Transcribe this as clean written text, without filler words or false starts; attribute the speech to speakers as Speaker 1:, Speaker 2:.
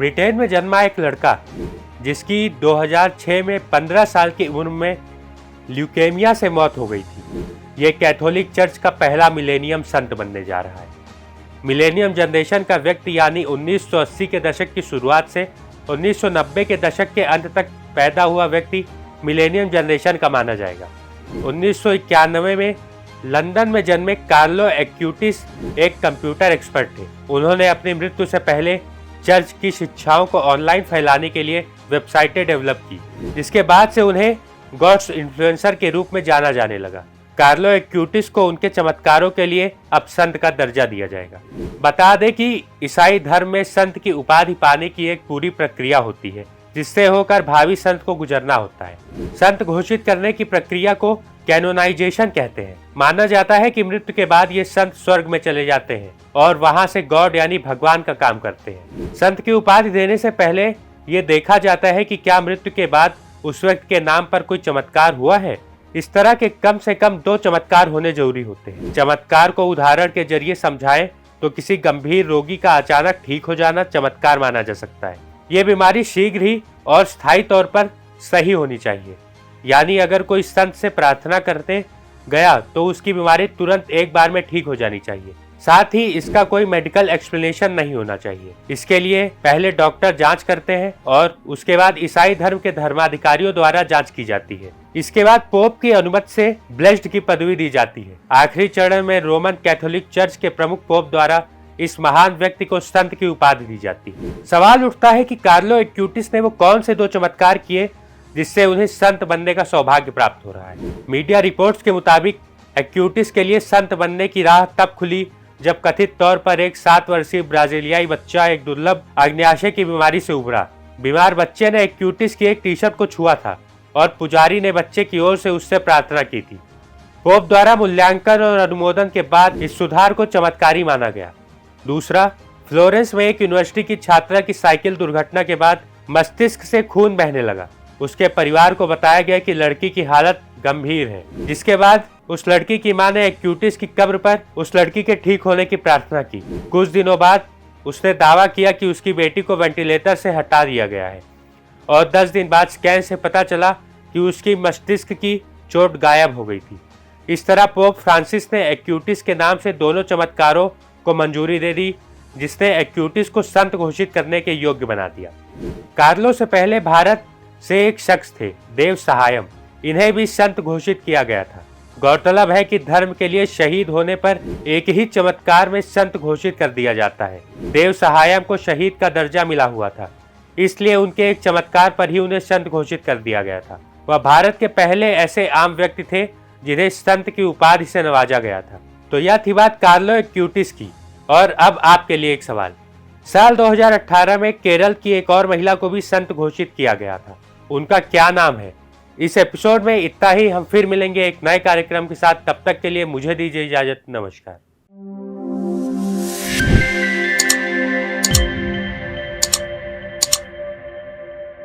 Speaker 1: Britain में जन्मा एक लड़का जिसकी 2006 में 15 साल की उम्र में ल्यूकेमिया से मौत हो गई थी। ये कैथोलिक चर्च का पहला मिलेनियम संत बनने जा रहा है। मिलेनियम जनरेशन का व्यक्ति यानी 1980 के दशक की शुरुआत से 1990 के दशक के अंत तक पैदा हुआ व्यक्ति मिलेनियम जनरेशन का माना जाएगा। 1991 में लंदन में जन्मे कार्लो एक्यूटिस एक कंप्यूटर एक्सपर्ट थे। उन्होंने अपनी मृत्यु से पहले चर्च की शिक्षाओं को ऑनलाइन फैलाने के लिए वेबसाइटें डेवलप की, जिसके बाद से उन्हें गॉड्स इन्फ्लुएंसर के रूप में जाना जाने लगा। कार्लो एक्यूटिस को उनके चमत्कारों के लिए अब संत का दर्जा दिया जाएगा। बता दें कि ईसाई धर्म में संत की उपाधि पाने की एक पूरी प्रक्रिया होती है, जिससे होकर भावी संत को गुजरना होता है। संत घोषित करने की प्रक्रिया को कैनोनाइजेशन कहते हैं। माना जाता है कि मृत्यु के बाद ये संत स्वर्ग में चले जाते हैं और वहां से गॉड यानी भगवान का काम करते हैं। संत की उपाधि देने से पहले ये देखा जाता है कि क्या मृत्यु के बाद उस व्यक्ति के नाम पर कोई चमत्कार हुआ है। इस तरह के कम से कम 2 चमत्कार होने जरूरी होते हैं। चमत्कार को उदाहरण के जरिए समझाएं तो किसी गंभीर रोगी का अचानक ठीक हो जाना चमत्कार माना जा सकता है। ये बीमारी शीघ्र ही और स्थायी तौर पर सही होनी चाहिए, यानी अगर कोई संत से प्रार्थना करते गया तो उसकी बीमारी तुरंत एक बार में ठीक हो जानी चाहिए। साथ ही इसका कोई मेडिकल एक्सप्लेनेशन नहीं होना चाहिए। इसके लिए पहले डॉक्टर जांच करते हैं और उसके बाद ईसाई धर्म के धर्माधिकारियों द्वारा जांच की जाती है। इसके बाद पोप की अनुमति से ब्लेस्ड की पदवी दी जाती है। आखिरी चरण में रोमन कैथोलिक चर्च के प्रमुख पोप द्वारा इस महान व्यक्ति को संत की उपाधि दी जाती है। सवाल उठता है कि कार्लो एक्यूटिस ने वो कौन से 2 चमत्कार किए जिससे उन्हें संत बनने का सौभाग्य प्राप्त हो रहा है। मीडिया रिपोर्ट्स के मुताबिक एक्यूटिस के लिए संत बनने की राह तब खुली जब कथित तौर पर एक 7 वर्षीय ब्राजीलियाई बच्चा एक दुर्लभ अग्न्याशय की बीमारी से उभरा। बीमार बच्चे ने एक्यूटिस की एक टी शर्ट को छुआ था और पुजारी ने बच्चे की ओर से उससे प्रार्थना की थी। पोप द्वारा मूल्यांकन और अनुमोदन के बाद इस सुधार को चमत्कारी माना गया। दूसरा, फ्लोरेंस में एक यूनिवर्सिटी की छात्रा की साइकिल दुर्घटना के बाद मस्तिष्क से खून बहने लगा। उसके परिवार को बताया गया कि लड़की की हालत गंभीर है, जिसके बाद उस लड़की की मां ने एक्यूटिस की कब्र पर उस लड़की के ठीक होने की प्रार्थना की। कुछ दिनों बाद उसने दावा किया कि उसकी बेटी को वेंटिलेटर से हटा दिया गया है और 10 दिन बाद स्कैन से पता चला कि उसकी मस्तिष्क की चोट गायब हो गई थी। इस तरह पोप फ्रांसिस ने एक्यूटिस के नाम से दोनों चमत्कारों को मंजूरी दे दी, जिसने एक्यूटिस को संत घोषित करने के योग्य बना दिया। कार्लो से पहले भारत से एक शख्स थे, देव सहायम। इन्हें भी संत घोषित किया गया था। गौरतलब है कि धर्म के लिए शहीद होने पर एक ही चमत्कार में संत घोषित कर दिया जाता है। देव सहायम को शहीद का दर्जा मिला हुआ था, इसलिए उनके एक चमत्कार पर ही उन्हें संत घोषित कर दिया गया था। वह भारत के पहले ऐसे आम व्यक्ति थे जिन्हें संत की उपाधि से नवाजा गया था। तो यह थी बात कार्लो एक्यूटिस की। और अब आपके लिए एक सवाल। साल 2018 में केरल की एक और महिला को भी संत घोषित किया गया था। उनका क्या नाम है? इस एपिसोड में इतना ही। हम फिर मिलेंगे एक नए कार्यक्रम के साथ। तब तक के लिए मुझे दीजिए इजाजत। नमस्कार।